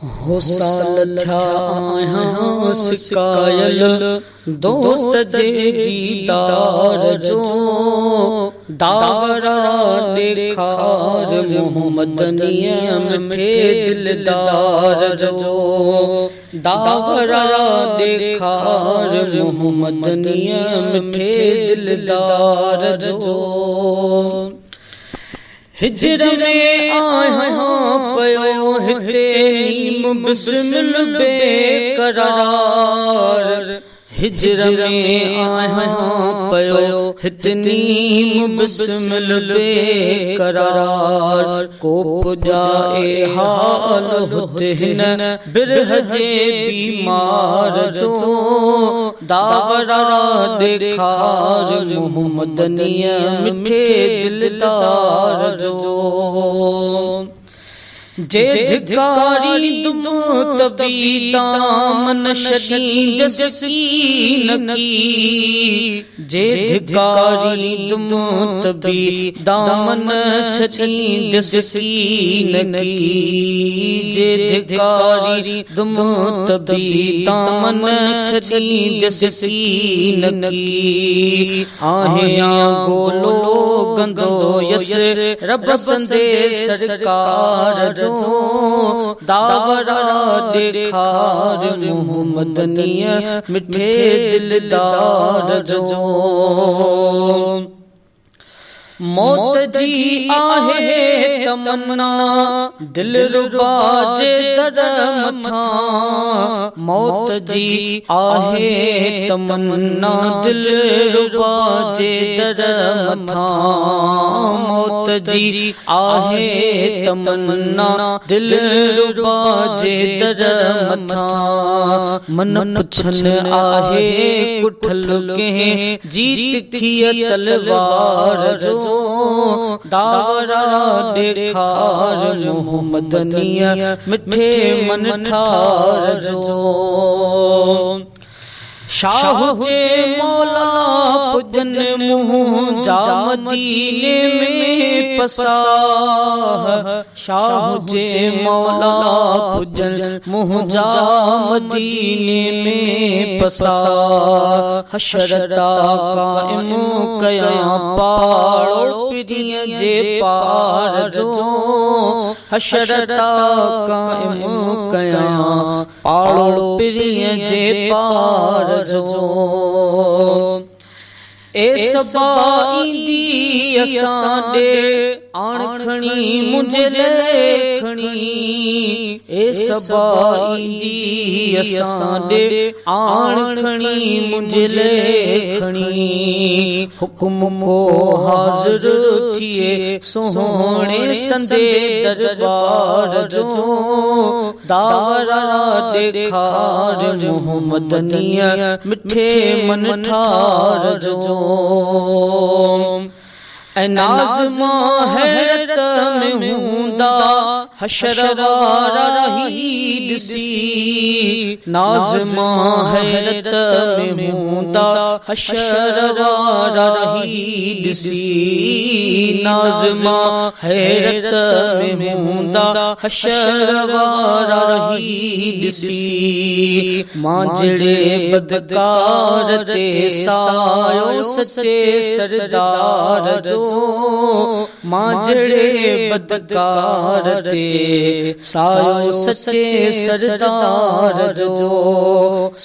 साल थिया आहियां सक़ाइल दोस्त जे दीदार जो दावरा ॾेखार मोहम्मद मिठे दिलदार जो दावरा ॾेखार मोहम्मद मिठे दिलदार जो हिजर में आहियां पयो हिते नीम बिस्मिल बेकरार हिजर में आहियां पयो हिते नीम बिस्मिल बेकरार को पुॼाए हाल हुते हिन बिरह जे बीमार जो दावरा ॾेखार मोहम्मद मिठे दिलदार जो जे धिकारी दुम तबी दामन शदीद सकीन की जे धिकारी दुम तबी दामन शदीद सकीन की जे धिकारी दुम तबी दामन शदीद सकीन की आहियां गोलो गंदो यस रब संदे सरकार दावरा ॾेखार मोहम्मद मिठे दिलदार जो मौत जी आहे तमन्ना दिल रुबा जे दर मथां मौत जी आहे तमन्ना दिल रुबा जे दर मथां मौत जी आहे तमन्ना दिल रुबा जे दर मथां मन पुछन आहे कुठल के जीत थिया तलवार जो दावरा ॾेखार मोहम्मद मिठे मन ठार जो शाह जे मौला पुजन मुंह जा मदीने में पसाह शाह जे मौला पुजन मुंह जा मदीने में पसाह हशरता कायम कया पाड़ो पिरिय जे पार जो हशरता कायम कया पाड़ो पिरिय जे पार जो ए सबा ईंदी असां ॾे आण खणी मुंहिंजे लेखणी ए सबा ईंदी असां ॾे आण खणी मुंहिंजे लेखणी हुकुम को हाज़िर थिए सोहणे संदे दरबार जो दावरा ॾेखार मोहम्मद मिठे मन ठार जो ऐं नाज़म हैरत में हूंदा हशर वारा रही ॾिसी नाज़म हैरत में हूंदा हशर वारा रही ॾिसी नाज़म हैरत में हूंदा हशर वारा रही ॾिसी मां जहिड़े बदकार ते सायो सचे सरदार जो मां जहिड़े बदकार ते सायो सचे सरदार जो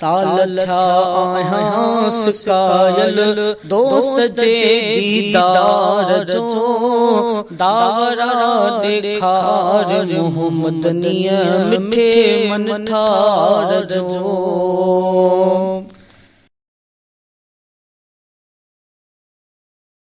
साल थिया आहियां सक़ाइल दोस्त जे दीदार जो दावरा ॾेखार मोहम्मद मिठे मन ठार जो